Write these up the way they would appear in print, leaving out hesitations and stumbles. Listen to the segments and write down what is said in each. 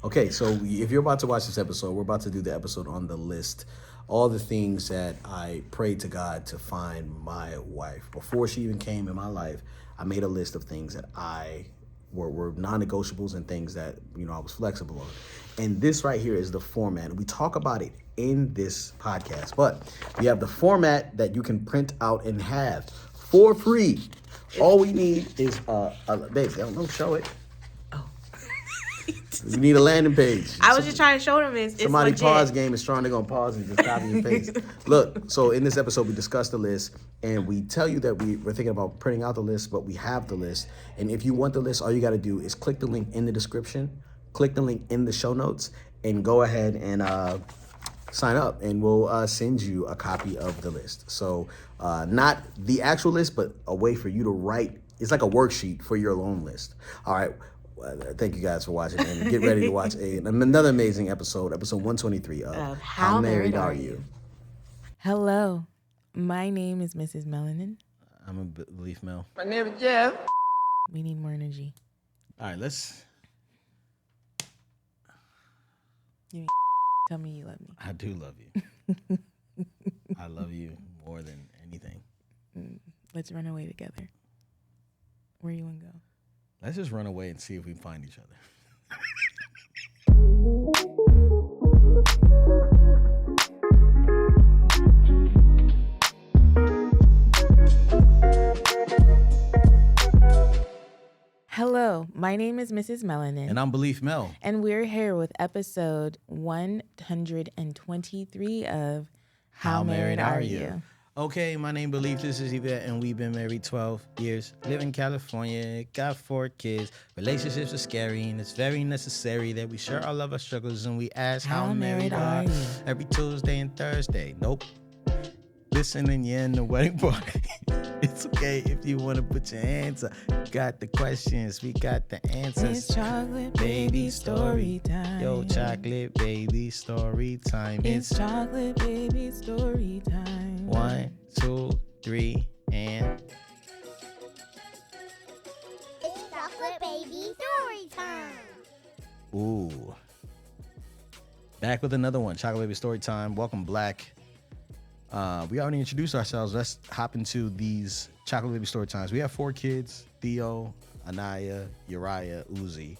Okay, so if you're about to watch this episode, we're about to do the episode on the list. All the things that I prayed to God to find my wife. Before she even came in my life, I made a list of things that I were non-negotiables and things that, I was flexible on. And this right here is the format. We talk about it in this podcast, but we have the format that you can print out and have for free. All we need is babe, don't show it. You need a landing page. I was just trying to show them it's Somebody legit. pause game is strong. They're going to pause and just copy and paste. Look, so in this episode, we discuss the list, and we tell you that we're thinking about printing out the list, but we have the list. And if you want the list, all you got to do is click the link in the description, click the link in the show notes, and go ahead and sign up, and we'll send you a copy of the list. So not the actual list, but a way for you to write. It's like a worksheet for your own list. All right. Thank you guys for watching, and get ready to watch another amazing episode 123 of How Married Are You? Hello, my name is Mrs. Melanin. I'm a Beleaf Mel. My name is Jeff. We need more energy. All right, let's. Tell me you love me. I do love you. I love you more than anything. Let's run away together. Where you want to go? Let's just run away and see if we can find each other. Hello, my name is Mrs. Melanin. And I'm Beleaf Mel. And we're here with episode 123 of How Married Are You? Okay, my name Beleaf. This is Yvette, and we've been married 12 years. Live in California, got 4 kids. Relationships are scary, and it's very necessary that we share all of our struggles, and we ask how married are you? Every Tuesday and Thursday. Nope. Listen and you're in the wedding party. It's okay if you want to put your hands up. Got the questions, we got the answers. It's chocolate baby story time. Yo, chocolate baby story time. It's chocolate baby story time. 1, 2, 3, and it's chocolate baby story time. ooh. Back with another one, chocolate baby story time. Welcome, Black. We already introduced ourselves. Let's hop into these chocolate baby story times. We have 4 kids: Theo, Anaya, Uriah, Uzi,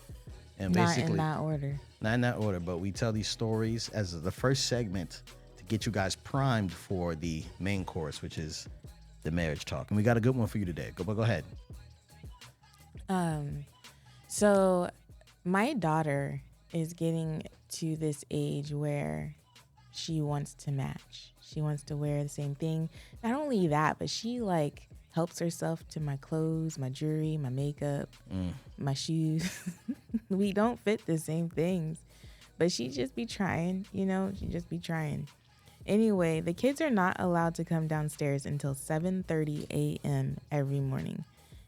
and basically not in that order. Not in that order, but we tell these stories as the first segment to get you guys primed for the main course, which is the marriage talk. And we got a good one for you today. Go ahead. So my daughter is getting to this age where she wants to match. She wants to wear the same thing. Not only that, but she helps herself to my clothes, my jewelry, my makeup, my shoes. We don't fit the same things, but she just be trying, she just be trying. Anyway, the kids are not allowed to come downstairs until 7:30 a.m. every morning.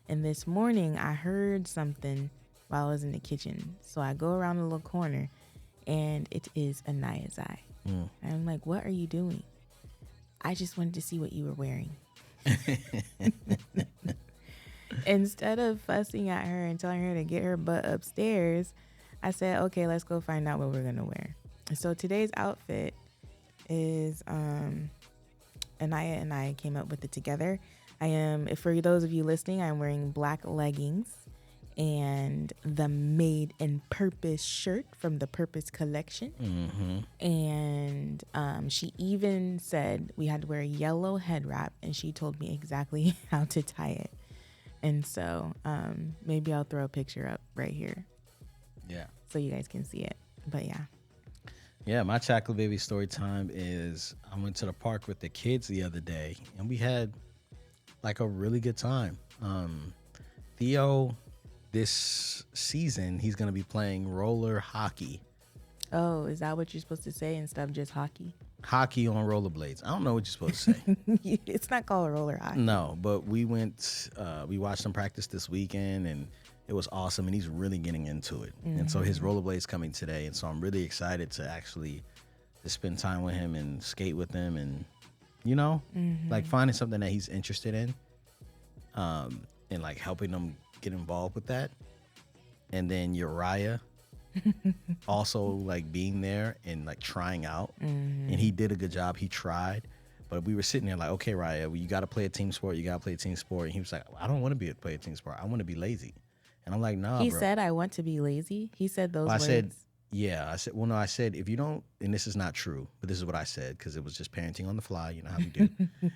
And this morning I heard something while I was in the kitchen. So I go around the little corner and it is Anaya's eye. And I'm like, what are you doing? I just wanted to see what you were wearing. Instead of fussing at her and telling her to get her butt upstairs, I said, okay, let's go find out what we're going to wear. And so today's outfit is Anaya and I came up with it together. For those of you listening, I'm wearing black leggings and the Made in Purpose shirt from the Purpose collection. And she even said we had to wear a yellow head wrap, and she told me exactly how to tie it. And so maybe I'll throw a picture up right here. Yeah. So you guys can see it. But yeah. Yeah, my chocolate baby story time is I went to the park with the kids the other day, and we had a really good time. Theo, this season, he's going to be playing roller hockey. Oh, is that what you're supposed to say instead of just hockey? Hockey on rollerblades. I don't know what you're supposed to say. It's not called roller hockey. No, but we watched him practice this weekend, and it was awesome, and he's really getting into it. And so his rollerblades coming today, and so I'm really excited to actually spend time with him and skate with him, and finding something that he's interested in, and helping him get involved with that. And then Uriah also like being there and like trying out. And he did a good job. He tried. But we were sitting there like, okay, Raya, well, you got to play a team sport. You got to play a team sport. And he was like, I don't want to play a team sport. I want to be lazy. And I'm like, nah, He bro. said, I want to be lazy. He said those Well, words. I said, yeah. I said, well, no, I said, if you don't, and this is not true, but this is what I said because it was just parenting on the fly. You know how we do.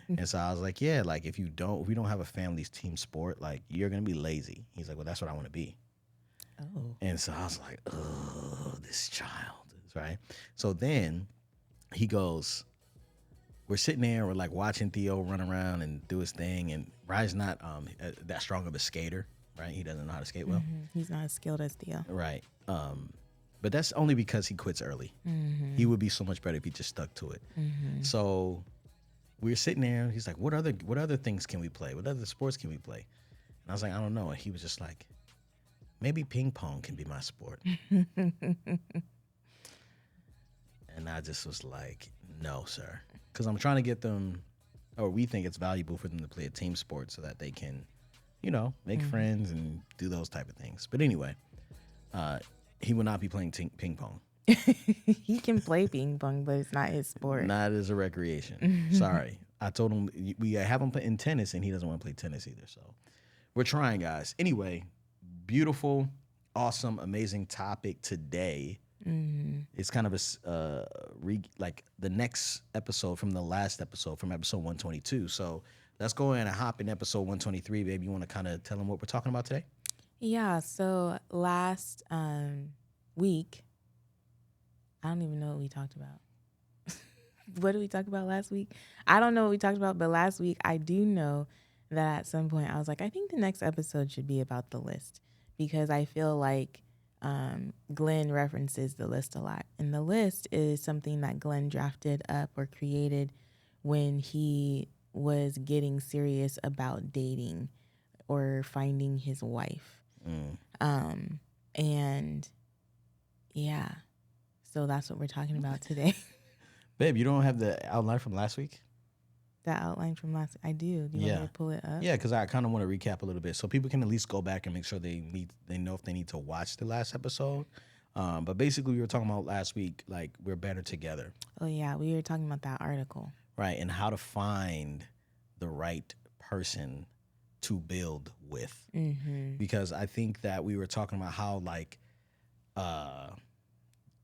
And so I was like, yeah, like if we don't have a family's team sport, like you're going to be lazy. He's like, well, that's what I want to be. Oh. And so I was like, oh, this child. Right. So then he goes, we're sitting there, we're like watching Theo run around and do his thing. And Raya's not that strong of a skater, right? He doesn't know how to skate well. He's not as skilled as Theo. Right. But that's only because he quits early. He would be so much better if he just stuck to it. So we were sitting there, and he's like, what other things can we play? What other sports can we play? And I was like, I don't know. And he was just like, maybe ping pong can be my sport. And I just was like, no, sir. Because I'm trying to get them, or we think it's valuable for them to play a team sport so that they can, you know, make friends and do those type of things. But anyway, he will not be playing ping pong. He can play ping pong, but it's not his sport. Not as a recreation. Sorry. I told him we have him in tennis, and he doesn't want to play tennis either. So we're trying, guys. Anyway, beautiful, awesome, amazing topic today. It's kind of like the next episode from the last episode, from episode 122. So let's go in and hop in episode 123, baby. You want to kind of tell them what we're talking about today? Yeah, so last week, I don't even know what we talked about. What did we talk about last week? I don't know what we talked about, but last week I do know that at some point I was like, I think the next episode should be about the list, because I feel like Glen references the list a lot. And the list is something that Glen drafted up or created when he was getting serious about dating or finding his wife. And yeah, so that's what we're talking about today. Babe, you don't have the outline from last week? That outline from last, I do. Do you want me to pull it up? Yeah, because I kind of want to recap a little bit so people can at least go back and make sure they know if they need to watch the last episode. But basically, we were talking about last week, like, we're better together. Oh, yeah. We were talking about that article. Right, and how to find the right person to build with. Because I think that we were talking about how, like,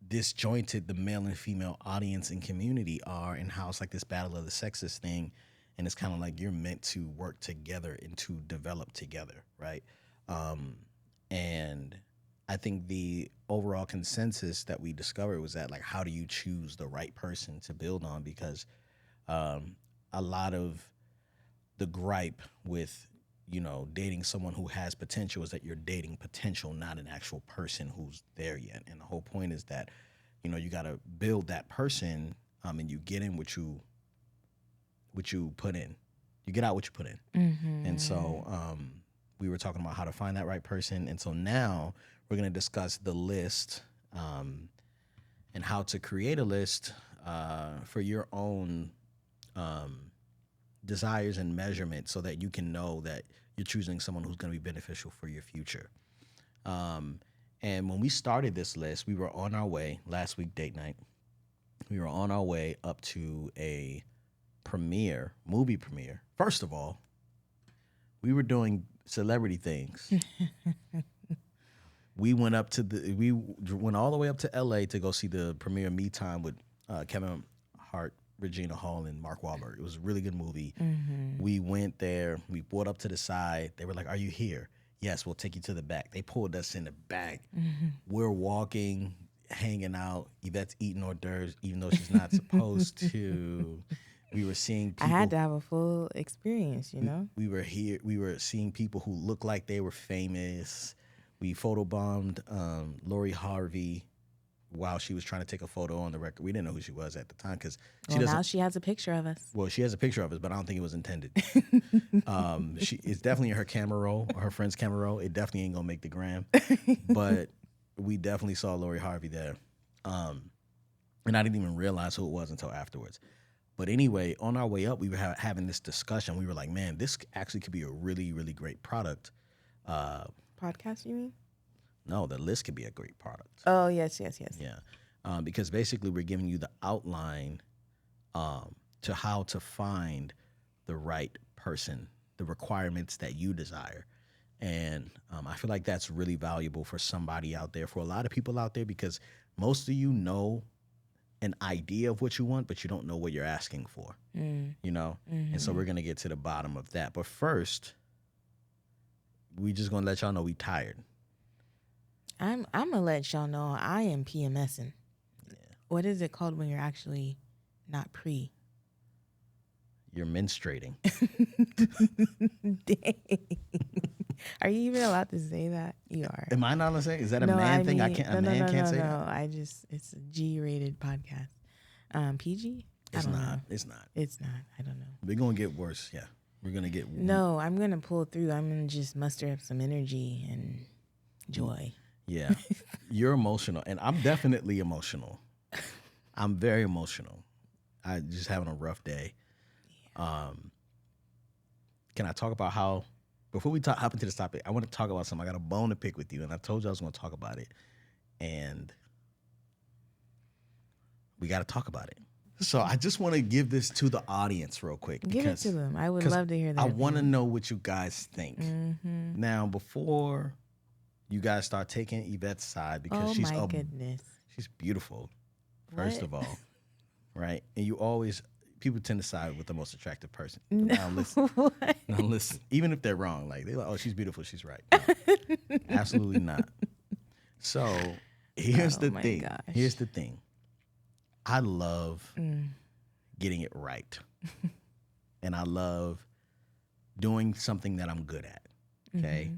disjointed the male and female audience and community are, and how it's like this battle of the sexes thing, and it's kind of like you're meant to work together and to develop together, right? And I think the overall consensus that we discovered was that, like, how do you choose the right person to build on? Because a lot of the gripe with, you know, dating someone who has potential is that you're dating potential, not an actual person who's there yet. And the whole point is that, you know, you got to build that person, and you get in what you put in. You get out what you put in. And so we were talking about how to find that right person. And so now we're going to discuss the list and how to create a list for your own desires and measurement, so that you can know that you're choosing someone who's going to be beneficial for your future. And when we started this list, we were on our way, last week, date night, we were on our way up to a movie premiere. First of all, we were doing celebrity things. We went all the way up to LA to go see the premiere Me Time with Kevin Hart, Regina Hall, and Mark Wahlberg. It was a really good movie. We went there. We pulled up to the side. They were like, "Are you here?" "Yes, we'll take you to the back." They pulled us in the back. We're walking, hanging out. Yvette's eating hors d'oeuvres, even though she's not supposed to. We were seeing people. I had to have a full experience, you know? We were here. We were seeing people who looked like they were famous. We photobombed Lori Harvey while she was trying to take a photo on the record. We didn't know who she was at the time because now she has a picture of us. Well, she has a picture of us, but I don't think it was intended. It's definitely her camera roll, or her friend's camera roll. It definitely ain't gonna make the gram, but we definitely saw Lori Harvey there, and I didn't even realize who it was until afterwards. But anyway, on our way up, we were having this discussion. We were like, "Man, this actually could be a really, really great product." Podcast, you mean? No, the list could be a great product. Oh, yes. Yeah. Because basically we're giving you the outline to how to find the right person, the requirements that you desire. And I feel like that's really valuable for somebody out there, for a lot of people out there, because most of you know an idea of what you want, but you don't know what you're asking for, you know? And so we're going to get to the bottom of that. But first, we just going to let y'all know we tired. I'm going to let y'all know I am PMSing. Yeah. What is it called when you're actually not pre? You're menstruating. Dang. Are you even allowed to say that? You are. Am I not allowed to say? Is that a No, man I thing? mean, A man can't say that? No, it's a G-rated podcast. PG? It's I don't not. know. It's not. It's not. I don't know. We're going to get worse. Yeah. We're going to get No, I'm going to pull through. I'm going to just muster up some energy and joy. Yeah. You're emotional. And I'm definitely emotional. I'm very emotional. I just having a rough day. Can I talk about how, before we hop into this topic, I want to talk about something. I got a bone to pick with you, and I told you I was going to talk about it. And we got to talk about it. So I just want to give this to the audience real quick. Give it to them. I would love to hear that. I want to know what you guys think. Now, before you guys start taking Yvette's side, because goodness. She's beautiful, first of all, right? And people tend to side with the most attractive person. No. Now listen. Even if they're wrong, like they're like, oh, she's beautiful, she's right. No, absolutely not. So here's the thing. Gosh. Here's the thing. I love getting it right. And I love doing something that I'm good at. Okay.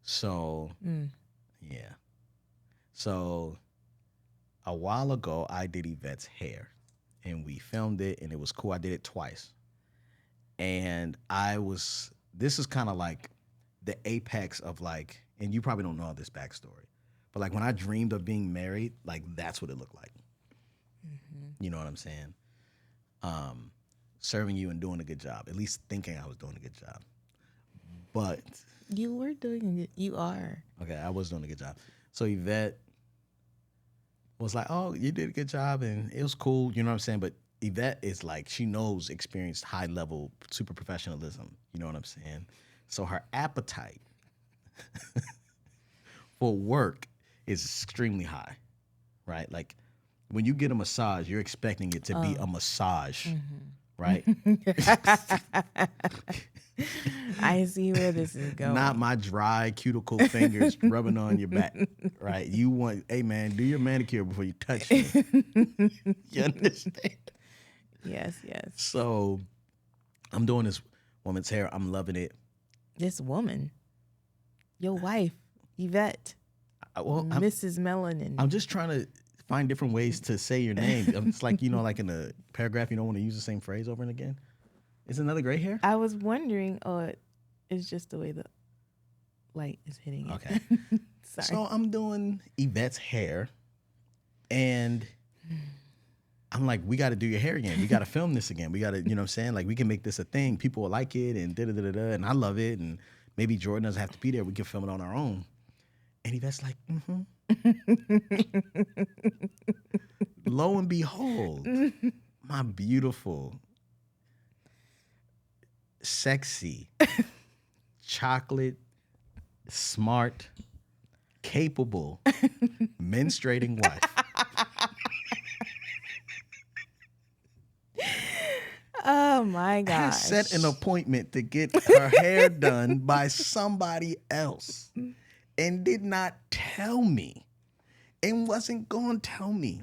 So yeah. So a while ago I did Yvette's hair. And we filmed it, and it was cool. I did it twice. And this is kind of like the apex of like, and you probably don't know all this backstory, but like when I dreamed of being married, like that's what it looked like. You know what I'm saying? Serving you and doing a good job, at least thinking I was doing a good job. But you were doing it. You are. Okay, I was doing a good job. So Yvette was like, oh, you did a good job, and it was cool, you know what I'm saying? But Yvette is like, she knows experienced high-level super professionalism, you know what I'm saying? So her appetite for work is extremely high, right? Like, when you get a massage, you're expecting it to be a massage, right? I see where this is going. Not my dry cuticle fingers rubbing on your back, right? You want, hey man, do your manicure before you touch me. You understand? Yes. So I'm doing this woman's hair. I'm loving it. This woman, your wife, Yvette, Mrs. Melanin. I'm just trying to find different ways to say your name. It's like, like in a paragraph, you don't want to use the same phrase over and again. Is another gray hair? I was wondering, it's just the way the light is hitting it. Okay. Sorry. So I'm doing Yvette's hair, and I'm like, we got to do your hair again. We got to film this again. We got to, you know what I'm saying? Like, we can make this a thing. People will like it, and da-da-da-da-da, and I love it, and maybe Jordan doesn't have to be there. We can film it on our own. And Yvette's like, Lo and behold, my beautiful, sexy, chocolate, smart, capable, menstruating wife. Oh my gosh. Has set an appointment to get her hair done by somebody else and did not tell me and wasn't going to tell me.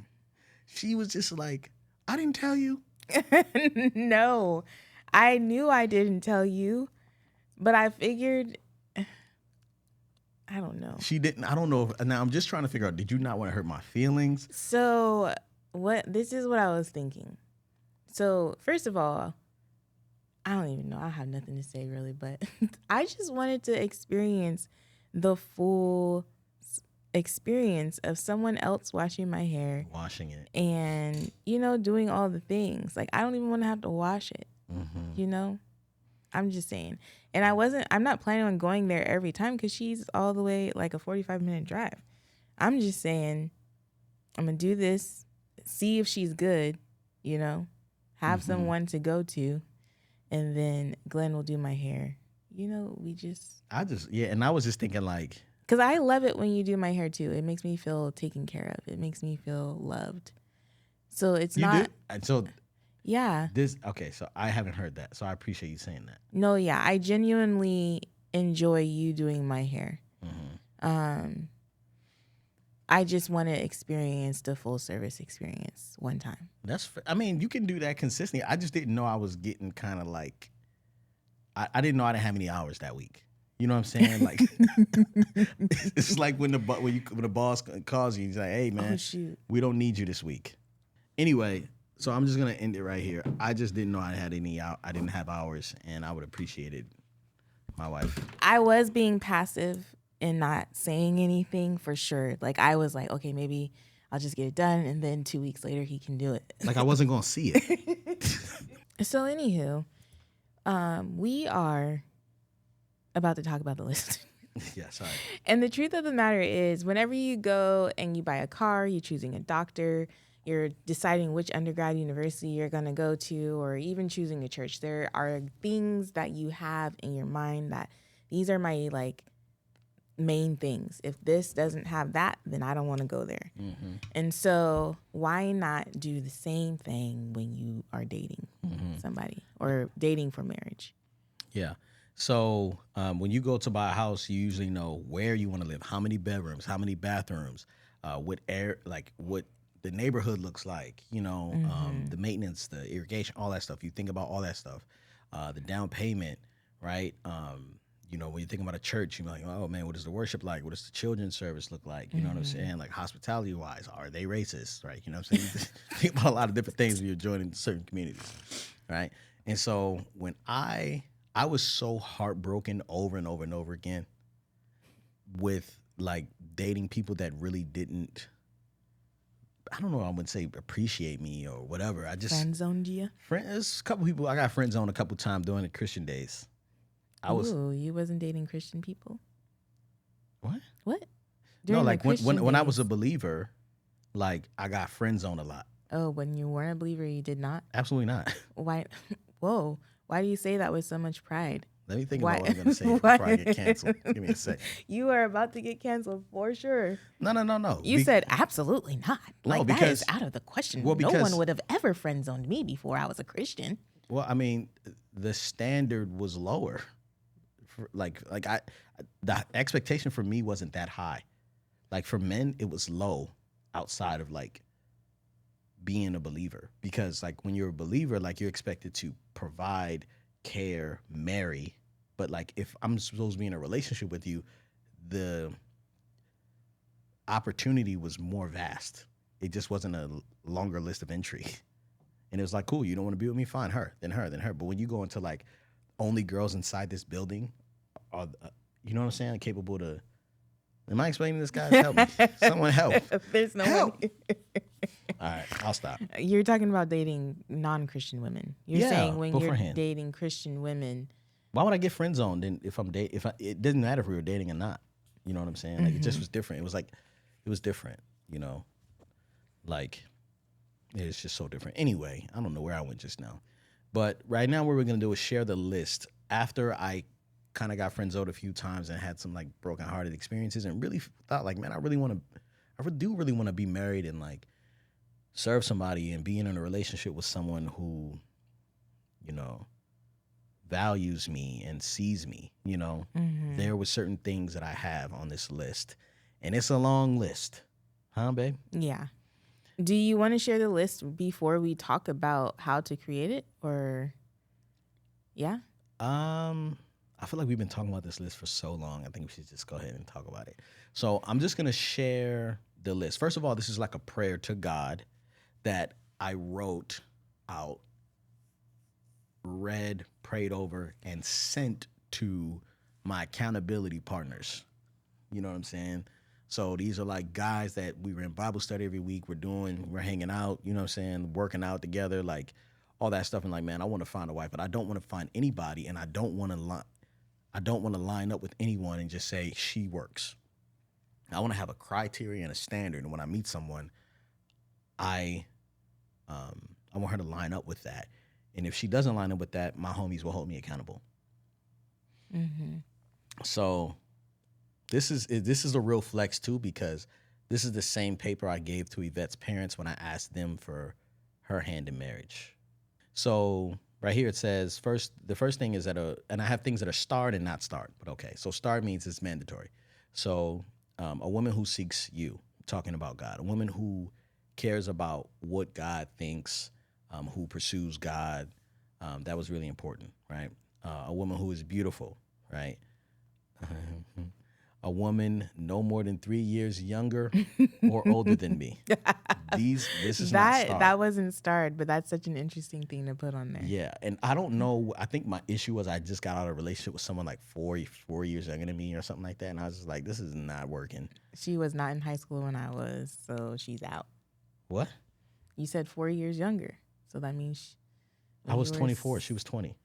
She was just like, I didn't tell you. No. I knew I didn't tell you, but I figured, I don't know. She didn't. I don't know. Now I'm just trying to figure out, did you not want to hurt my feelings? So this is what I was thinking. So first of all, I don't even know. I have nothing to say really, but I just wanted to experience the full experience of someone else washing my hair. Washing it. And, doing all the things. Like, I don't even want to have to wash it. I'm just saying. And I'm not planning on going there every time because she's all the way like a 45-minute drive. I'm just saying, I'm going to do this, see if she's good, you know, have someone to go to, and then Glenn will do my hair. You know, and I was just thinking like, because I love it when you do my hair too. It makes me feel taken care of. It makes me feel loved. So it's you not. do? So Yeah. So I haven't heard that. So I appreciate you saying that. No, yeah. I genuinely enjoy you doing my hair. I just want to experience the full service experience one time. I mean, you can do that consistently. I just didn't know I was getting kind of like, I didn't know I didn't have any hours that week. You know what I'm saying? Like, it's like when the boss calls you, he's like, "Hey, man, we don't need you this week." Anyway, so I'm just gonna end it right here. I just didn't know I didn't have hours, and I would appreciate it, my wife. I was being passive and not saying anything for sure. Like I was like, okay, maybe I'll just get it done, and then 2 weeks later he can do it. Like I wasn't gonna see it. So anywho, we are about to talk about the list. Yeah, sorry. And the truth of the matter is, whenever you go and you buy a car, you're choosing a doctor, you're deciding which undergrad university you're going to go to, or even choosing a church, there are things that you have in your mind that these are my like main things. If this doesn't have that, then I don't want to go there. And so why not do the same thing when you are dating somebody or dating for marriage? Yeah. So when you go to buy a house, you usually know where you want to live, how many bedrooms, how many bathrooms, what the neighborhood looks like, you know, the maintenance, the irrigation, all that stuff. You think about all that stuff, the down payment, right? You know, when you think about a church, you're like, oh man, what is the worship like? What does the children's service look like? You know what I'm saying? Like hospitality wise, are they racist, right? You know what I'm saying? You think about a lot of different things when you're joining certain communities, right? And so when I was so heartbroken over and over and over again with like dating people that really didn't, I don't know, I wouldn't say appreciate me or whatever. I just friend zoned you. There's a couple people I got friend zoned a couple times during the Christian days. You wasn't dating Christian people? What? No, like when I was a believer, like I got friend zoned a lot. Oh, when you weren't a believer, you did not? Absolutely not. Why? Whoa. Why do you say that with so much pride? Let me think about what I'm going to say before I get canceled. Give me a sec. You are about to get canceled for sure. No. You said absolutely not. No, that is out of the question. Well, no one would have ever friend zoned me before I was a Christian. Well, I mean, the standard was lower. The expectation for me wasn't that high. Like for men, it was low outside of like being a believer, because like when you're a believer, like you're expected to provide, care, marry. But like if I'm supposed to be in a relationship with you, the opportunity was more vast. It just wasn't a longer list of entry. And it was like, cool, you don't want to be with me? Fine, her, then her, then her. But when you go into like only girls inside this building are, you know what I'm saying, capable to, am I explaining this, guys? Help me. Someone help. There's no help. All right, I'll stop. You're talking about dating non-Christian women. You're saying when you're beforehand. dating Christian women. Why would I get friend zoned then if I'm it doesn't matter if we were dating or not. You know what I'm saying? Like it just was different. It was different, you know. Like it's just so different. Anyway, I don't know where I went just now. But right now what we're gonna do is share the list after I kind of got friend zoned a few times and had some like broken-hearted experiences and really thought like, man, I do really want to be married and like serve somebody and being in a relationship with someone who, you know, values me and sees me, you know. There were certain things that I have on this list, and it's a long list. Huh, babe? Yeah. Do you want to share the list before we talk about how to create it, or yeah? I feel like we've been talking about this list for so long. I think we should just go ahead and talk about it. So I'm just going to share the list. First of all, this is like a prayer to God that I wrote out, read, prayed over, and sent to my accountability partners. You know what I'm saying? So these are like guys that we were in Bible study every week. We're hanging out, you know what I'm saying? Working out together, like all that stuff. And like, man, I want to find a wife, but I don't want to find anybody. And I don't want to line up with anyone and just say she works. I want to have a criteria and a standard. And when I meet someone, I want her to line up with that. And if she doesn't line up with that, my homies will hold me accountable. Mm-hmm. So this is a real flex too, because this is the same paper I gave to Yvette's parents when I asked them for her hand in marriage. So right here it says the first thing is and I have things that are starred and not starred, but okay. So starred means it's mandatory. So a woman who seeks you, talking about God, a woman who cares about what God thinks, who pursues God. That was really important, right? A woman who is beautiful, right? A woman no more than 3 years younger or older than me. This is not starred. That wasn't starred, but that's such an interesting thing to put on there. Yeah, and I don't know. I think my issue was I just got out of a relationship with someone like four years younger than me or something like that, and I was just like, this is not working. She was not in high school when I was, so she's out. What? You said 4 years younger, so that means I was 24. She was 20.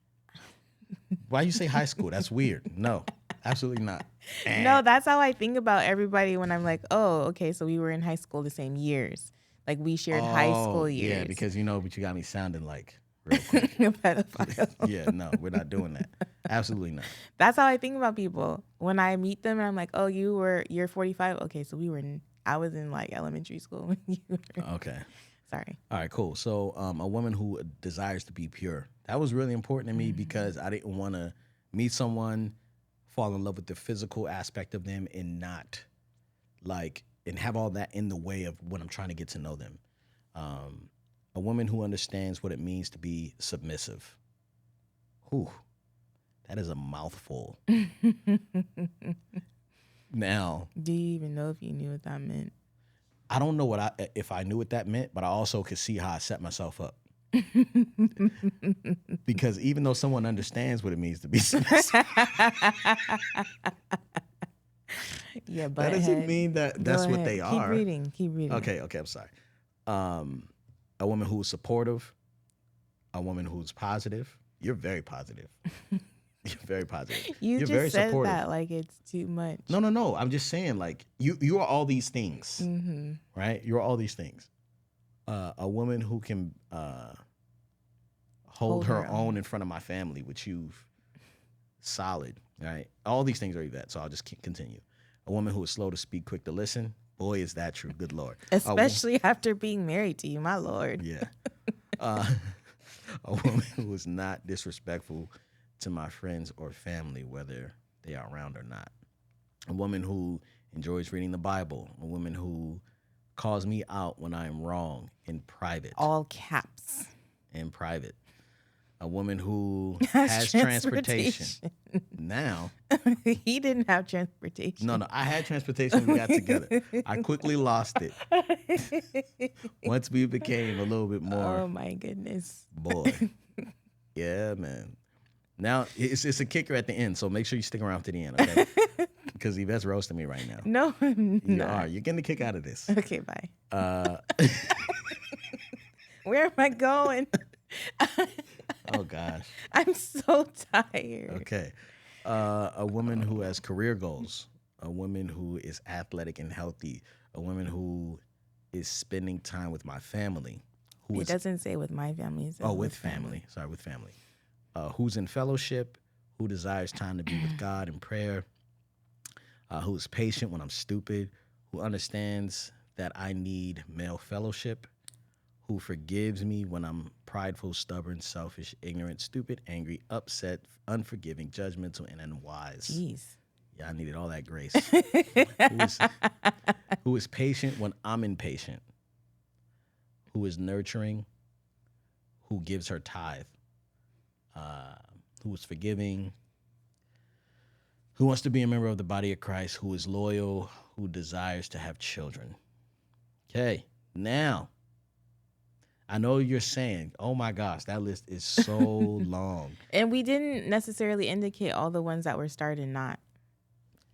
Why you say high school? That's weird. No, absolutely not. No, that's how I think about everybody when I'm like, oh, okay, so we were in high school the same years. Like we shared high school years. Yeah, because but you got me sounding like real quick. Pedophile. Yeah, no, we're not doing that. Absolutely not. That's how I think about people. When I meet them and I'm like, oh, you're 45. Okay, so I was in like elementary school when you were. Okay. Sorry. All right, cool. So a woman who desires to be pure. That was really important to me because I didn't want to meet someone, fall in love with the physical aspect of them and not and have all that in the way of when I'm trying to get to know them. A woman who understands what it means to be submissive. Whew, that is a mouthful. Now, do you even know if you knew what that meant? I don't know if I knew what that meant, but I also could see how I set myself up. Because even though someone understands what it means to be submissive, yeah, but that doesn't mean that that's what they are. Keep reading. Okay, I'm sorry. A woman who's supportive, a woman who's positive. You're very positive. You're very positive. You're just very said supportive. That like it's too much. No. I'm just saying, like you are all these things, right? You're all these things. A woman who can hold her own in front of my family, which you've solid, right? All these things are Yvette, so I'll just continue. A woman who is slow to speak, quick to listen. Boy, is that true. Good Lord. Especially after being married to you, my Lord. Yeah. A woman who is not disrespectful to my friends or family, whether they are around or not. A woman who enjoys reading the Bible. A woman who calls me out when I am wrong in private. All caps. In private. A woman who has transportation. Now. He didn't have transportation. No, I had transportation when we got together. I quickly lost it. Once we became a little bit more. Oh, my goodness. Boy. Yeah, man. Now, it's a kicker at the end, so make sure you stick around to the end, okay? Because Yvette's roasting me right now. No, I'm not. You're getting a kick out of this. Okay, bye. Where am I going? Oh, gosh. I'm so tired. Okay. A woman who has career goals. A woman who is athletic and healthy. A woman who is spending time with my family. It doesn't say with my family. With family. Sorry, with family. Who's in fellowship, who desires time to be with God in prayer, who is patient when I'm stupid, who understands that I need male fellowship, who forgives me when I'm prideful, stubborn, selfish, ignorant, stupid, angry, upset, unforgiving, judgmental, and unwise. Jeez. Yeah, I needed all that grace. Who is patient when I'm impatient, who is nurturing, who gives her tithe. Who is forgiving, who wants to be a member of the body of Christ, who is loyal, who desires to have children. Okay, now, I know you're saying, oh my gosh, that list is so long. And we didn't necessarily indicate all the ones that were starred and not.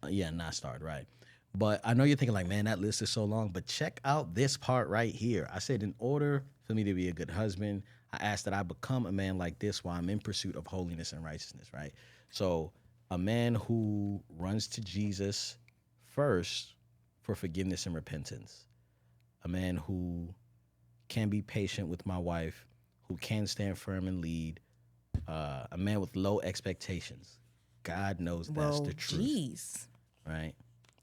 Not starred, right. But I know you're thinking like, man, that list is so long, but check out this part right here. I said, in order for me to be a good husband, I ask that I become a man like this while I'm in pursuit of holiness and righteousness, right? So a man who runs to Jesus first for forgiveness and repentance. A man who can be patient with my wife, who can stand firm and lead. A man with low expectations. God knows that's the truth. Jeez. Right?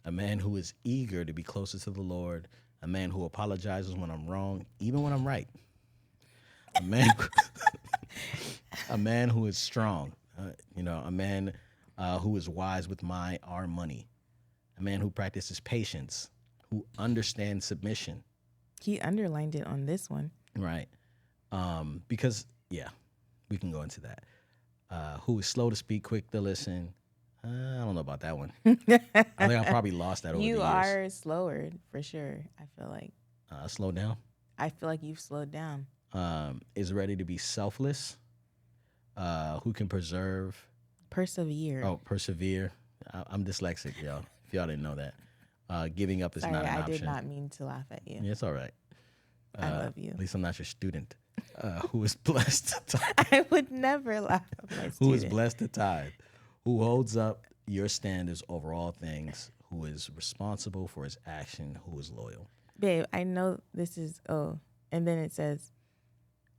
A man who is eager to be closer to the Lord. A man who apologizes when I'm wrong, even when I'm right. A man, a man who is strong. A man who is wise with our money. A man who practices patience, who understands submission. He underlined it on this one. Right. Because, we can go into that. Who is slow to speak, quick to listen. I don't know about that one. I think I probably lost that over the years. You are slower, for sure, I feel like. Slow down? I feel like you've slowed down. Is ready to be selfless. Who can persevere. Oh, persevere. I'm dyslexic, y'all. If y'all didn't know that. Giving up is not an option. I did not mean to laugh at you. Yeah, it's all right. I love you. At least I'm not your student. Who is blessed to tithe. I would never laugh at my student. Who is blessed to tithe. Who holds up your standards over all things. Who is responsible for his action. Who is loyal. Babe, I know this is, and then it says,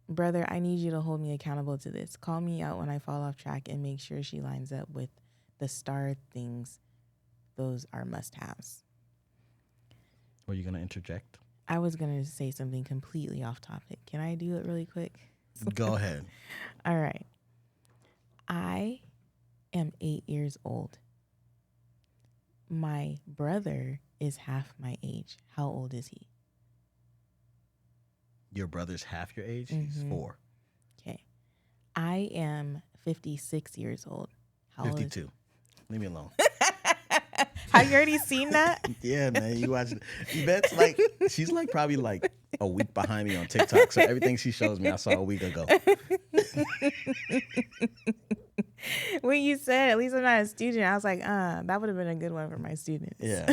brother, I need you to hold me accountable to this. Call me out when I fall off track and make sure she lines up with the star things. Those are must-haves. Were you going to interject? I was going to say something completely off topic. Can I do it really quick? Go ahead. All right. I am 8 years old. My brother is half my age. How old is he? Your brother's half your age? He's 4. Okay. I am 56 years old. How 52. Leave me alone. Have you already seen that? Yeah, man. You watch it. Yvette's she's probably a week behind me on TikTok. So everything she shows me, I saw a week ago. When you said, at least I'm not a student, I was like, that would have been a good one for my students. Yeah.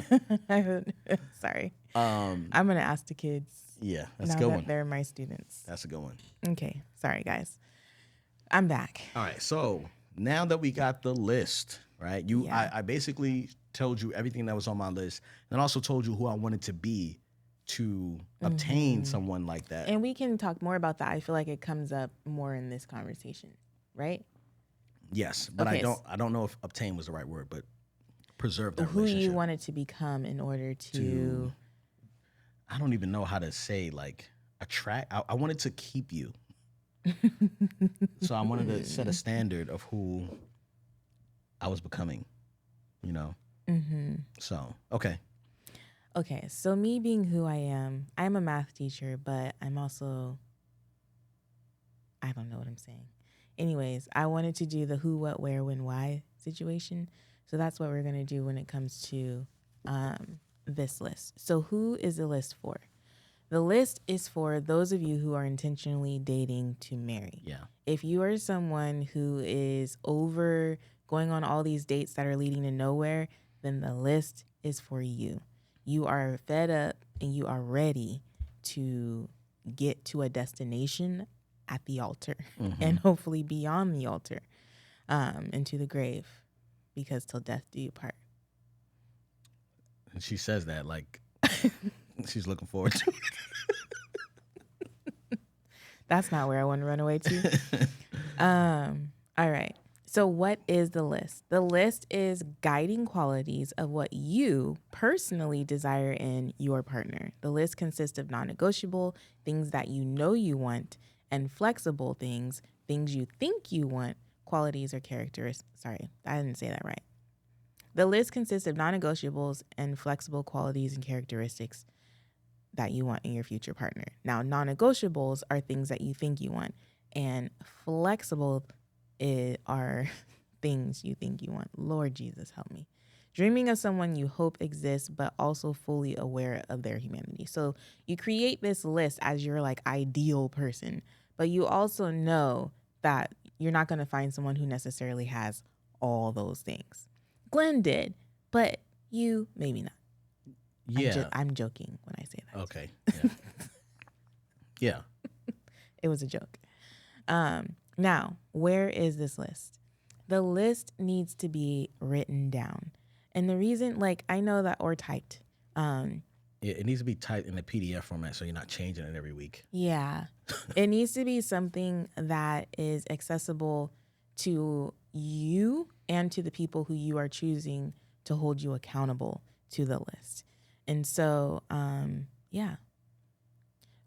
Sorry. I'm going to ask the kids. Yeah, that's a now good that one. They're my students. That's a good one. Okay. Sorry, guys. I'm back. All right. So now that we got the list, right? I basically told you everything that was on my list and also told you who I wanted to be to obtain someone like that. And we can talk more about that. I feel like it comes up more in this conversation, right? Yes, but okay. I don't know if obtain was the right word, but preserve that who relationship. You wanted to become in order to I don't even know how to say attract. I wanted to keep you. So I wanted to set a standard of who I was becoming, So, okay. Okay, so me being who I am, I'm a math teacher, but I'm also, I don't know what I'm saying. Anyways, I wanted to do the who, what, where, when, why situation. So that's what we're going to do when it comes to this list. So who is the list for? The list is for those of you who are intentionally dating to marry. Yeah. If you are someone who is over going on all these dates that are leading to nowhere, then the list is for you. You are fed up and you are ready to get to a destination at the altar and hopefully beyond the altar into the grave, because till death do you part. And she says that she's looking forward to it. That's not where I want to run away to. All right. So what is the list? The list is guiding qualities of what you personally desire in your partner. The list consists of non-negotiable, things that you know you want, and flexible things you think you want, qualities or characteristics. Sorry, I didn't say that right. The list consists of non-negotiables and flexible qualities and characteristics that you want in your future partner. Now, non-negotiables are things that you think you want, and flexible are things you think you want. Lord Jesus, help me. Dreaming of someone you hope exists, but also fully aware of their humanity. So you create this list as your ideal person, but you also know that you're not going to find someone who necessarily has all those things. Glen did, but you maybe not. Yeah. I'm joking when I say that. Okay. Yeah. Yeah. It was a joke. Now, where is this list? The list needs to be written down. And the reason, I know that, or typed. It needs to be typed in a PDF format so you're not changing it every week. Yeah. It needs to be something that is accessible to you and to the people who you are choosing to hold you accountable to the list. And so, yeah.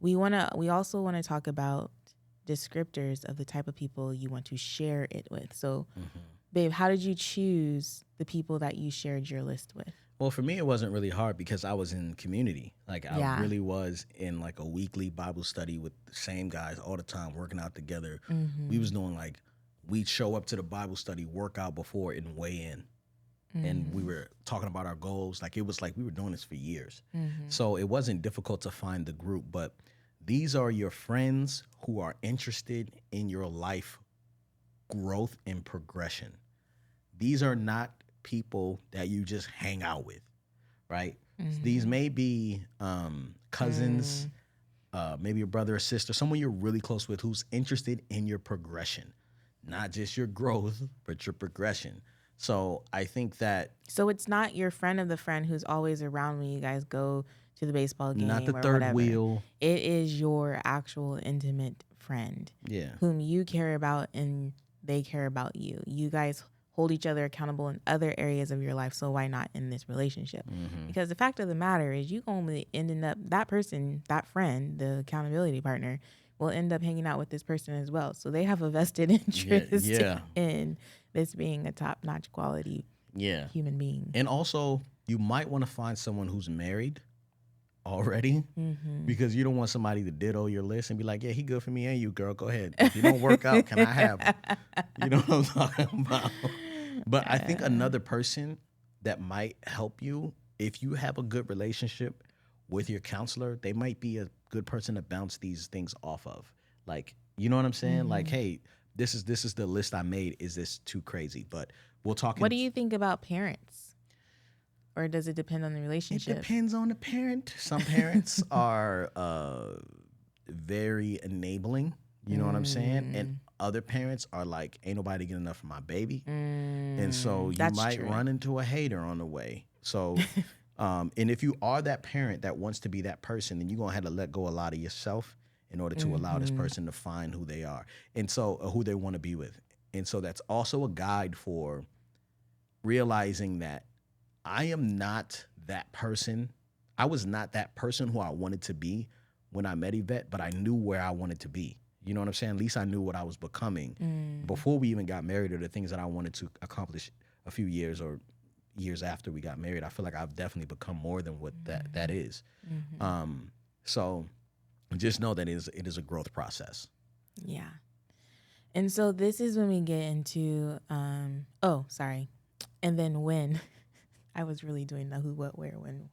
We also want to talk about descriptors of the type of people you want to share it with. So, babe, how did you choose the people that you shared your list with? Well, for me, it wasn't really hard because I was in community. Like, I really was in, like, a weekly Bible study with the same guys all the time, working out together. We was doing, like, we'd show up to the Bible study, work out before and weigh in. And we were talking about our goals. Like, it was like we were doing this for years. So it wasn't difficult to find the group. But these are your friends who are interested in your life growth and progression. These are not people that you just hang out with, right? These may be cousins, maybe your brother or sister, someone you're really close with who's interested in your progression, not just your growth, but your progression. So I think that... So it's not your friend of the friend who's always around when you guys go to the baseball game, not the or third whatever. wheel. It is your actual intimate friend, whom you care about and they care about you. You guys hold each other accountable in other areas of your life, so why not in this relationship? Because the fact of the matter is you only ending up, that person, that friend, the accountability partner, will end up hanging out with this person as well. So they have a vested interest in this being a top-notch quality human being. And also, you might want to find someone who's married already, because you don't want somebody to ditto your list and be like, yeah, he good for me and you, girl, go ahead. If you don't work out, can I have him? You know what I'm talking about? But I think another person that might help you, if you have a good relationship with your counselor, they might be a good person to bounce these things off of. Like, you know what I'm saying? Like, hey, this is the list I made. Is this too crazy? But we'll talk. What do you think about parents? Or does it depend on the relationship? It depends on the parent. Some parents are very enabling. You know what I'm saying? And other parents are like, ain't nobody getting enough for my baby. And so you might run into a hater on the way. So, and if you are that parent that wants to be that person, then you're going to have to let go a lot of yourself in order to allow this person to find who they are. And so who they want to be with. And so that's also a guide for realizing that I am not that person. I was not that person who I wanted to be when I met Yvette, but I knew where I wanted to be. You know what I'm saying? At least I knew what I was becoming before we even got married, or the things that I wanted to accomplish a few years or years after we got married. I feel like I've definitely become more than what that is. So just know that it is a growth process. Yeah. And so this is when we get into, and then when. I was really doing the who, what, where, when.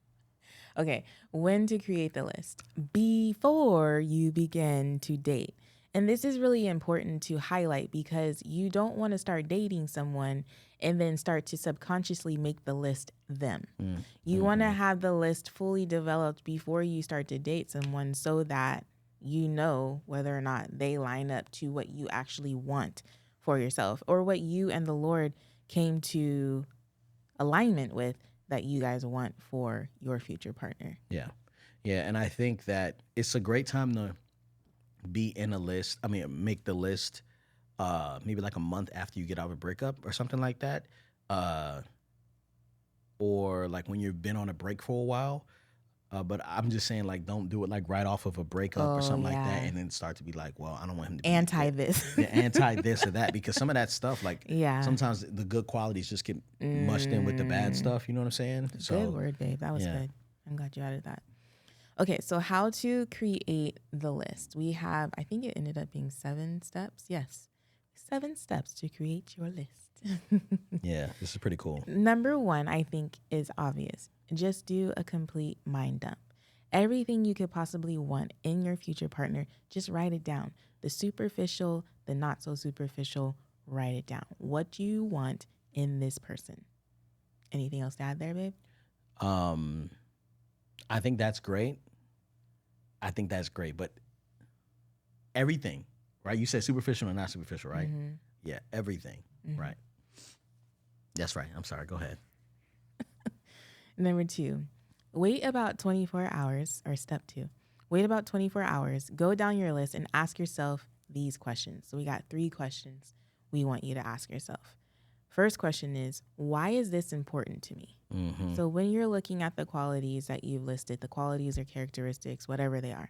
Okay, when to create the list before you begin to date. And this is really important to highlight because you don't want to start dating someone and then start to subconsciously make the list them. You want to have the list fully developed before you start to date someone so that you know whether or not they line up to what you actually want for yourself or what you and the Lord came to alignment with that you guys want for your future partner. Yeah, and I think that it's a great time to be in a list. I mean, make the list maybe like a month after you get out of a breakup or something like that, or like when you've been on a break for a while. But I'm just saying, like, don't do it like right off of a breakup or something like that, and then start to be like, well, I don't want him to be anti this, anti this or that, because some of that stuff, like, sometimes the good qualities just get mushed in with the bad stuff. You know what I'm saying? Good word, babe. That was good. I'm glad you added that. Okay, so how to create the list? We have, I think it ended up being 7 steps. Yes, 7 steps to create your list. Yeah, this is pretty cool. Number 1, I think, is obvious. Just do a complete mind dump. Everything you could possibly want in your future partner, just write it down. The superficial, the not so superficial, write it down. What do you want in this person? Anything else to add there, babe? I think that's great. But everything, right? You said superficial and not superficial, right? Yeah, everything, right? That's right. I'm sorry. Go ahead. Number 2, wait about 24 hours, or step 2. Wait about 24 hours, go down your list and ask yourself these questions. So we got 3 questions we want you to ask yourself. First question is, why is this important to me? Mm-hmm. So when you're looking at the qualities that you've listed, the qualities or characteristics, whatever they are,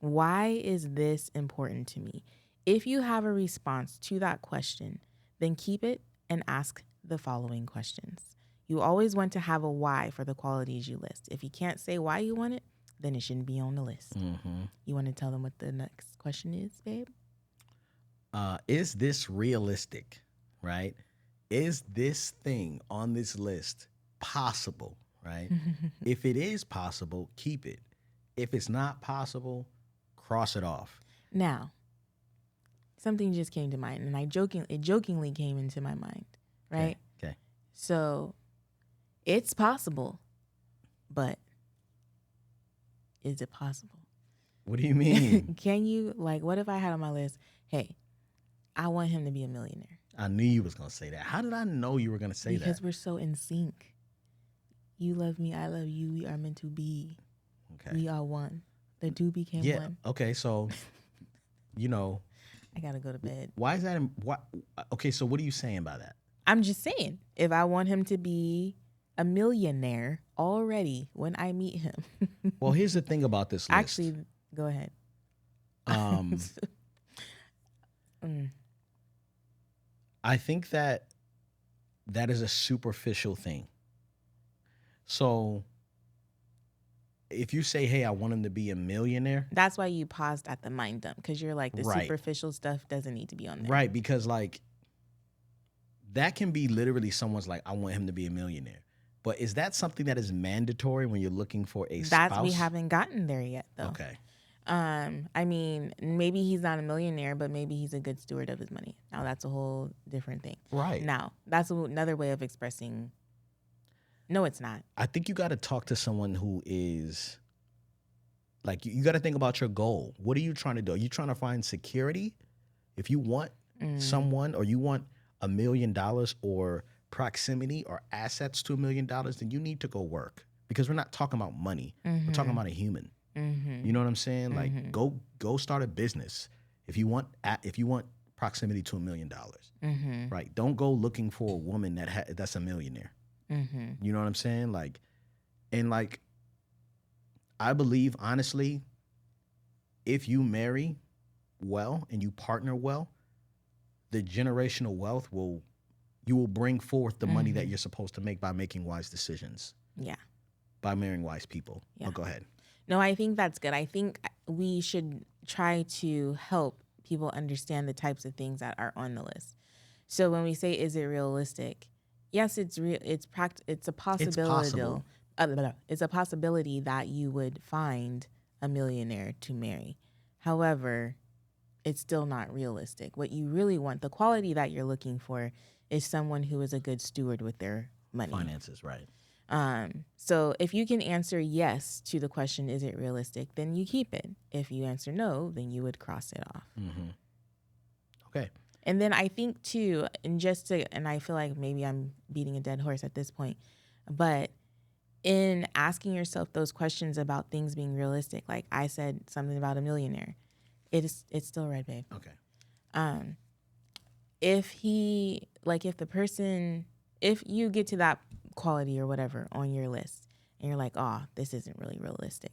why is this important to me? If you have a response to that question, then keep it and ask the following questions. You always want to have a why for the qualities you list. If you can't say why you want it, then it shouldn't be on the list. Mm-hmm. You want to tell them what the next question is, babe? Is this realistic, right? Is this thing on this list possible, right? If it is possible, keep it. If it's not possible, cross it off. Now, something just came to mind, and it jokingly came into my mind, right? Okay. So, it's possible, but is it possible? What do you mean? Can you, what if I had on my list, hey, I want him to be a millionaire? I knew you was going to say that. How did I know you were going to say that? Because we're so in sync. You love me, I love you. We are meant to be. Okay. We are one. The two became one. Okay, so, I got to go to bed. why is that? Okay, so what are you saying by that? I'm just saying, if I want him to be a millionaire already when I meet him. Well, here's the thing about this list. Actually, go ahead. I think that is a superficial thing. So if you say, hey, I want him to be a millionaire. That's why you paused at the mind dump, because you're like, the Right. superficial stuff doesn't need to be on there. Right, because that can be literally someone's like, I want him to be a millionaire. But is that something that is mandatory when you're looking for a spouse? We haven't gotten there yet, though. Okay. I mean, maybe he's not a millionaire, but maybe he's a good steward of his money. Now, that's a whole different thing. Right. Now, that's another way of expressing, no, it's not. I think you got to talk to someone who is, you got to think about your goal. What are you trying to do? Are you trying to find security? If you want someone, or you want $1 million or proximity or assets to $1 million, then you need to go work, because we're not talking about money. We're talking about a human. You know what I'm saying? Go start a business if you want proximity to $1 million. Right? Don't go looking for a woman that's a millionaire. You know what I'm saying? I believe, honestly, if you marry well and you partner well, the generational wealth you will bring forth the money that you're supposed to make by making wise decisions. Yeah. By marrying wise people. Yeah. Oh, go ahead. No, I think that's good. I think we should try to help people understand the types of things that are on the list. So when we say, is it realistic? Yes, it's real. It's a possibility. It's a possibility that you would find a millionaire to marry. However, it's still not realistic. What you really want, the quality that you're looking for, is someone who is a good steward with their money. Finances, right. So if you can answer yes to the question, is it realistic, then you keep it. If you answer no, then you would cross it off. Okay. And then I think too, and I feel like maybe I'm beating a dead horse at this point, but in asking yourself those questions about things being realistic, like I said something about a millionaire, it's still red, babe. Okay. If you get to that quality or whatever on your list and you're like, oh, this isn't really realistic.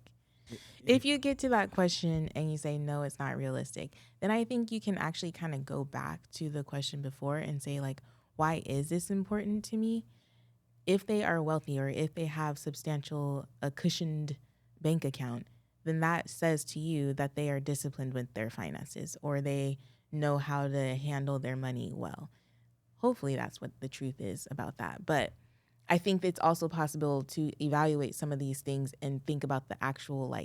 If you get to that question and you say, no, it's not realistic, then I think you can actually kind of go back to the question before and say, why is this important to me? If they are wealthy or if they have a cushioned bank account, then that says to you that they are disciplined with their finances, or they know how to handle their money well. Hopefully that's what the truth is about that. But I think it's also possible to evaluate some of these things and think about the actual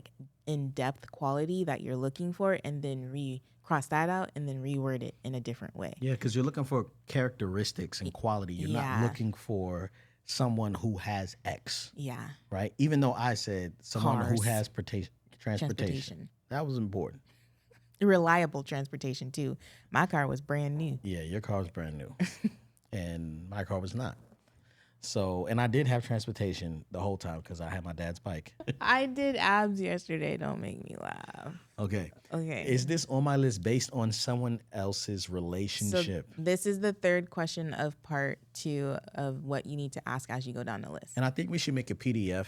in-depth quality that you're looking for, and then cross that out and then reword it in a different way. Yeah, because you're looking for characteristics and quality. You're not looking for someone who has X. Yeah. Right? Even though I said someone who has transportation. That was important. Reliable transportation too. My car was brand new. Yeah, your car was brand new. And my car was not. So, and I did have transportation the whole time because I had my dad's bike. I did abs yesterday. Don't make me laugh. Okay. Okay. Is this on my list based on someone else's So relationship? this is the third question of part 2 of what you need to ask as you go down the list. And I think we should make a PDF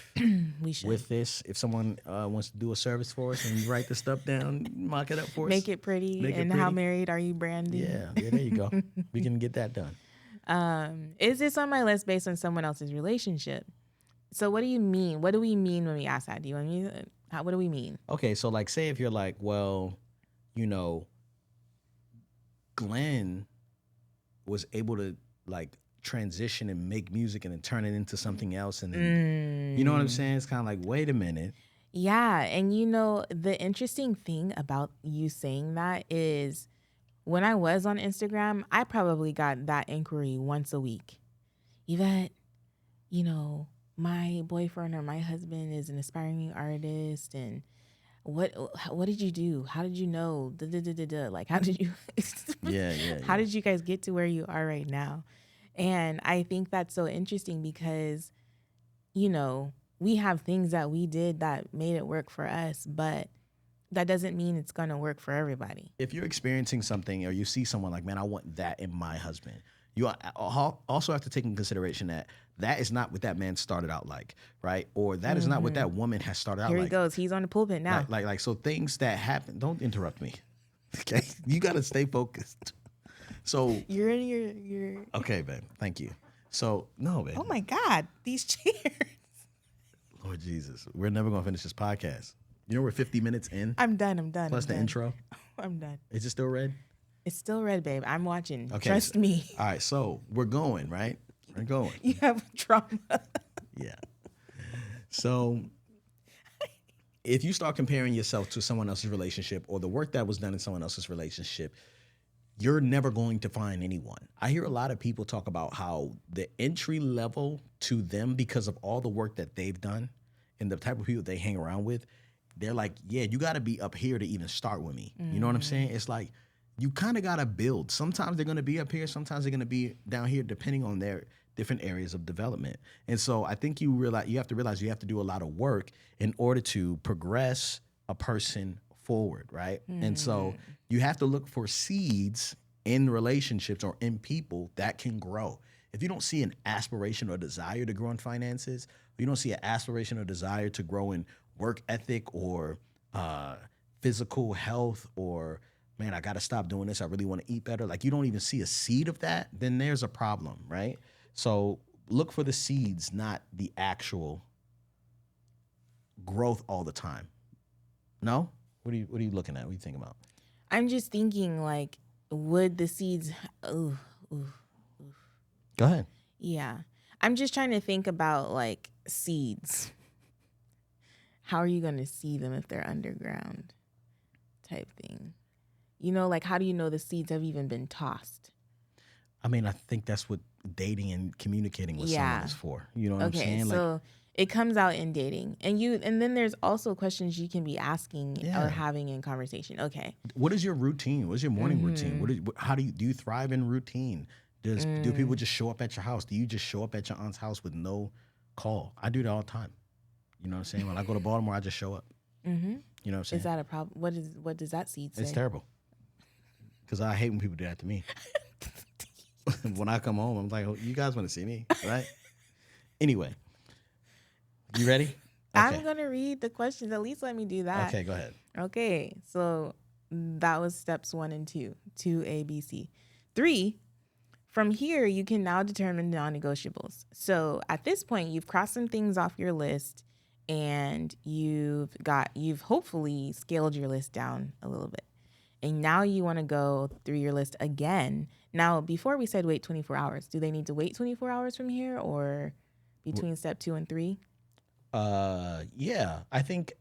We should with this. If someone wants to do a service for us and write the stuff down, mock it up for us. make it pretty. Make it And how pretty. married are you, Brandy? Yeah, there you go. We can get that done. Is this on my list based on someone else's relationship? So what do you mean? What do we mean when we ask that? Do you want me? What do we mean? Okay, so like, say if you're like, well, you know, Glen was able to like transition and make music and then turn it into something else, and then you know what I'm saying? It's kind of like, wait a minute. Yeah, and you know the interesting thing about you saying that is, when I was on Instagram, I probably got that inquiry once a week. Yvette, you know, my boyfriend or my husband is an aspiring artist, and what did you do? How did you know? Like, how did you? How did you guys get to where you are right now? And I think that's so interesting because, you know, we have things that we did that made it work for us, but that doesn't mean it's going to work for everybody. If you're experiencing something or you see someone like, man, I want that in my husband, you also have to take in consideration that that is not what that man started out like, right? Or that is not what that woman has started out Here like. he goes. He's on the pulpit now. Like, so things that happen, don't interrupt me, okay? You got to stay focused. So You're in your. okay, babe, thank you. So, no, babe. Oh my God, these chairs. Lord Jesus, we're never going to finish this podcast. You know, we're 50 minutes in. I'm done. Plus the intro. I'm done. Is it still red? It's still red, babe. I'm watching. Okay. Trust me. All right, so we're going, right? We're going. You have trauma. Yeah. So if you start comparing yourself to someone else's relationship or the work that was done in someone else's relationship, you're never going to find anyone. I hear a lot of people talk about how the entry level to them, because of all the work that they've done and the type of people they hang around with, they're like, yeah, you got to be up here to even start with me. You know what I'm saying? It's like, you kind of got to build. Sometimes they're going to be up here. Sometimes they're going to be down here, depending on their different areas of development. And so I think you have to realize you have to do a lot of work in order to progress a person forward, right? And so you have to look for seeds in relationships or in people that can grow. If you don't see an aspiration or desire to grow in finances, you don't see an aspiration or desire to grow in work ethic or physical health, or, man, I got to stop doing this, I really want to eat better. Like, you don't even see a seed of that, then there's a problem, right? So look for the seeds, not the actual growth all the time. No? What are you looking at? What are you thinking about? I'm just thinking, like, would the seeds? Go ahead. Yeah. I'm just trying to think about, like, seeds. How are you going to see them if they're underground type thing? You know, like, how do you know the seeds have even been tossed? I mean, I think that's what dating and communicating with someone is for. You know what I'm saying? Okay, so it comes out in dating. And then there's also questions you can be asking or having in conversation. Okay. What is your routine? What's your morning routine? How do you thrive in routine? Do people just show up at your house? Do you just show up at your aunt's house with no call? I do that all the time. You know what I'm saying? When I go to Baltimore, I just show up. You know what I'm saying? Is that a problem? What does that seed say? It's terrible. Because I hate when people do that to me. When I come home, I'm like, oh, you guys want to see me, right? Anyway, you ready? Okay. I'm going to read the questions. At least let me do that. Okay, go ahead. Okay, so that was steps 1 and 2, 2A, B, C. 3, from here, you can now determine non-negotiables. So at this point, you've crossed some things off your list, and you've hopefully scaled your list down a little bit. And now you want to go through your list again. Now, before we said wait 24 hours. Do they need to wait 24 hours from here, or between step 2 and 3? Yeah, I think,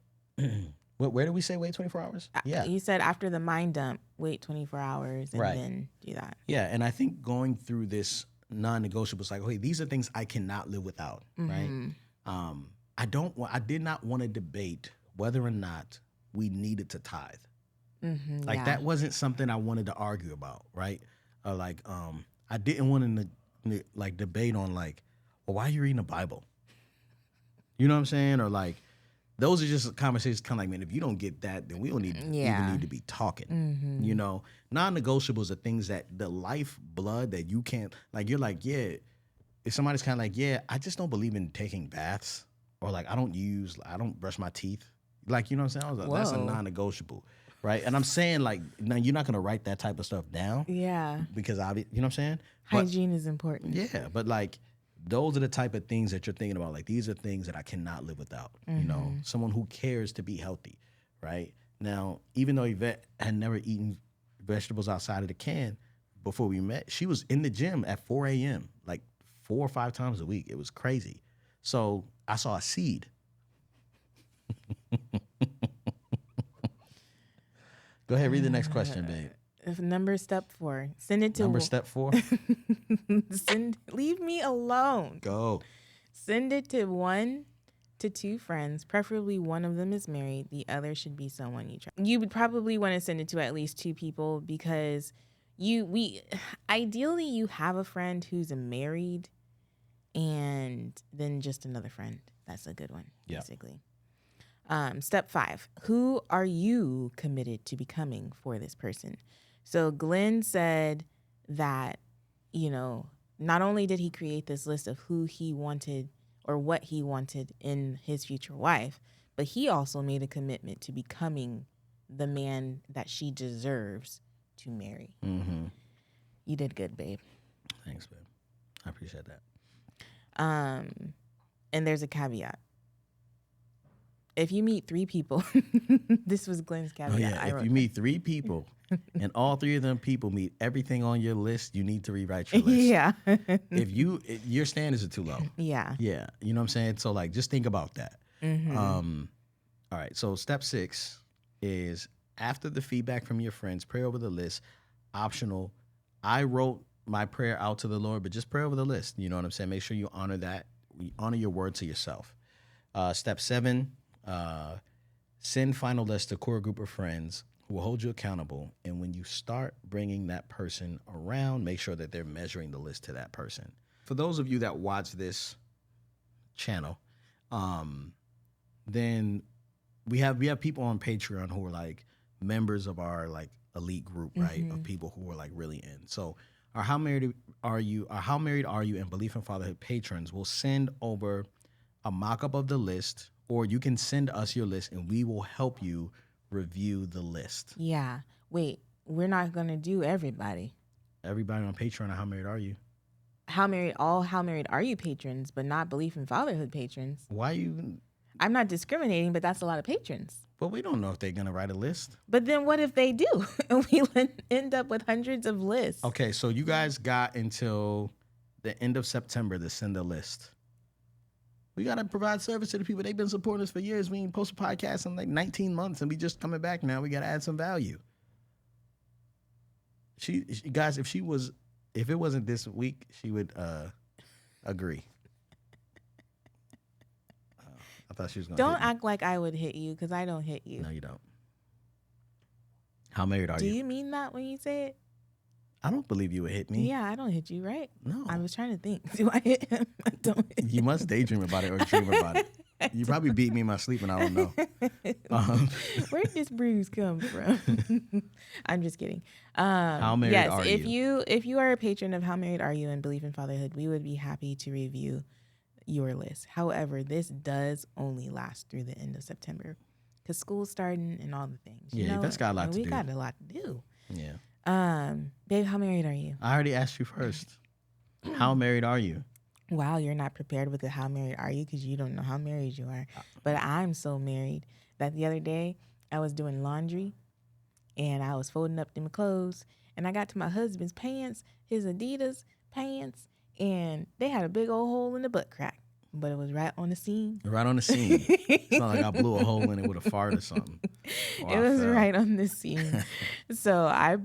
where did we say wait 24 hours? Yeah. You said after the mind dump, wait 24 hours and then do that. Yeah, and I think going through this non-negotiables, like, okay, these are things I cannot live without, right? I did not want to debate whether or not we needed to tithe. That wasn't something I wanted to argue about, right? I didn't want to debate on, like, Or why are you reading the Bible? You know what I'm saying? Or like, those are just conversations kind of like, man, if you don't get that, then we don't even need to be talking. You know, non-negotiables are things that the lifeblood that you can't, like, you're like, yeah, if somebody's kind of like, yeah, I just don't believe in taking baths, or like, I don't brush my teeth. Like, you know what I'm saying? I was like, that's a non-negotiable, right? And I'm saying, like, now you're not going to write that type of stuff down. Yeah. Because, you know what I'm saying? Hygiene is important. Yeah, but like, those are the type of things that you're thinking about. Like, these are things that I cannot live without. You know, someone who cares to be healthy, right? Now, even though Yvette had never eaten vegetables outside of the can before we met, she was in the gym at 4 a.m., like 4 or 5 times a week. It was crazy. So I saw a seed. Go ahead, read the next question, babe. Step 4. Send it to Step 4. Leave me alone. Go. Send it to 1 to 2 friends. Preferably one of them is married. The other should be someone you trust. You would probably want to send it to at least 2 people, because ideally you have a friend who's married, and then just another friend. That's a good one, basically. Step 5. Who are you committed to becoming for this person? So Glen said that, you know, not only did he create this list of who he wanted or what he wanted in his future wife, but he also made a commitment to becoming the man that she deserves to marry. You did good, babe. Thanks, babe. I appreciate that. And there's a caveat. If you meet 3 people, this was Glen's caveat. If you meet 3 people and all 3 of them people meet everything on your list, you need to rewrite your list. Yeah. If your standards are too low. Yeah. Yeah. You know what I'm saying? So like, just think about that. All right. So step 6 is, after the feedback from your friends, pray over the list. Optional. I wrote my prayer out to the Lord, but just pray over the list. You know what I'm saying? Make sure you honor that. Honor your word to yourself. Step 7. Send final list to core group of friends who will hold you accountable. And when you start bringing that person around, make sure that they're measuring the list to that person. For those of you that watch this channel, then we have people on Patreon who are like members of our like elite group, right? Of people who are like really in. So our How Married Are You and Beleaf in Fatherhood patrons will send over a mock-up of the list, or you can send us your list and we will help you review the list. Yeah. Wait, we're not going to do everybody. Everybody on Patreon, How Married Are You? How Married Are You patrons, but not Beleaf in Fatherhood patrons. Why you? I'm not discriminating, but that's a lot of patrons. But we don't know if they're going to write a list. But then what if they do? And we end up with hundreds of lists. Okay, so you guys got until the end of September to send a list. We got to provide service to the people. They've been supporting us for years. We ain't posted podcasts in like 19 months, and we just coming back now. We got to add some value. Guys, if it wasn't this week, she would agree. I thought she was going to Don't act like I would hit you, because I don't hit you. No, you don't. How married are you? Do you mean that when you say it? I don't believe you would hit me. Yeah, I don't hit you, right? No. I was trying to think. Do I hit him? I don't hit him. You must daydream about it or dream about it. You probably beat me in my sleep and I don't know. Where did this bruise come from? I'm just kidding. How married are you? If you are a patron of How Married Are You and Beleaf in Fatherhood, we would be happy to review your list. However, this does only last through the end of September, because school's starting and all the things. That's got a lot to do. We got a lot to do. Yeah. Babe, how married are you? I already asked you first. How married are you? Wow, you're not prepared with the how married are you, because you don't know how married you are. But I'm so married that the other day I was doing laundry and I was folding up them clothes, and I got to my husband's pants, his Adidas pants, and they had a big old hole in the butt crack, but it was right on the seam. Right on the seam. It's not like I blew a hole in it with a fart or something. It was right on the seam. So I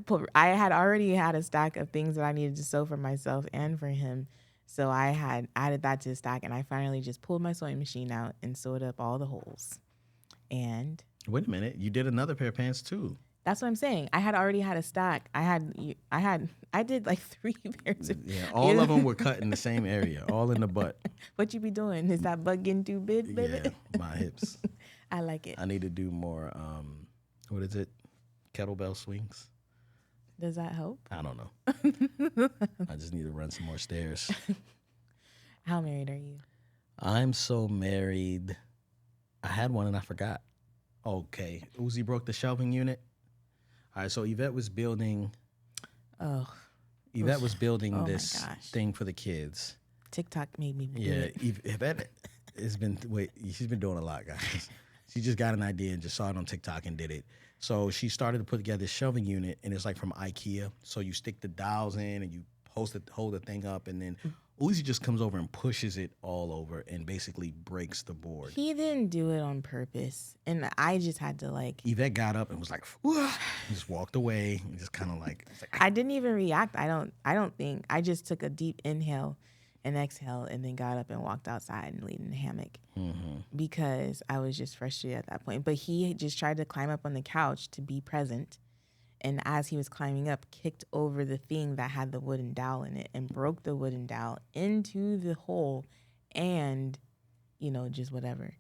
had already had a stack of things that I needed to sew for myself and for him. So I had added that to the stack, and I finally just pulled my sewing machine out and sewed up all the holes. And wait a minute, you did another pair of pants too. That's what I'm saying. I had already had a stack. I did like 3 pairs of. Yeah, all of them were cut in the same area, all in the butt. What you be doing? Is that butt getting too big, baby? Yeah, my hips. I like it. I need to do more, what is it? Kettlebell swings. Does that help? I don't know. I just need to run some more stairs. How married are you? I'm so married. I had one and I forgot. Okay. Uzi broke the shelving unit. All right, so Yvette was building this thing for the kids. TikTok made me do Yeah, it. Yvette she's been doing a lot, guys. She just got an idea and just saw it on TikTok and did it. So she started to put together this shelving unit, and it's like from IKEA. So you stick the dowels in and you hold the thing up, and then Uzi just comes over and pushes it all over and basically breaks the board. He didn't do it on purpose, and I just had to like. Yvette got up and was like, "Whoa," and just walked away and just kind of like. I didn't even react. I don't think. I just took a deep inhale and exhale, and then got up and walked outside and laid in the hammock because I was just frustrated at that point. But he just tried to climb up on the couch to be present. And as he was climbing up, kicked over the thing that had the wooden dowel in it and broke the wooden dowel into the hole and, just whatever.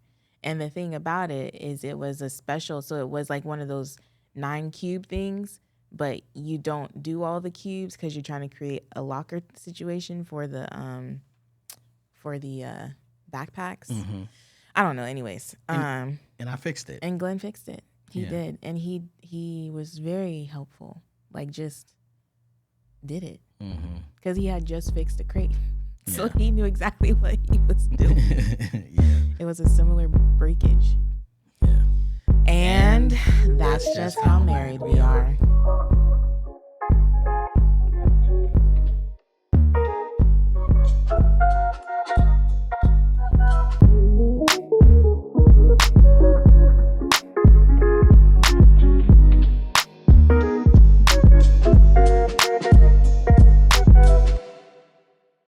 And the thing about it is it was a special, so it was like one of those 9 cube things, but you don't do all the cubes because you're trying to create a locker situation for the backpacks. Mm-hmm. I don't know. Anyways. And I fixed it. And Glen fixed it. He did. And he was very helpful. Like, just did it. Because he had just fixed a crate. So he knew exactly what he was doing. It was a similar breakage. Yeah. And that's just how married we are.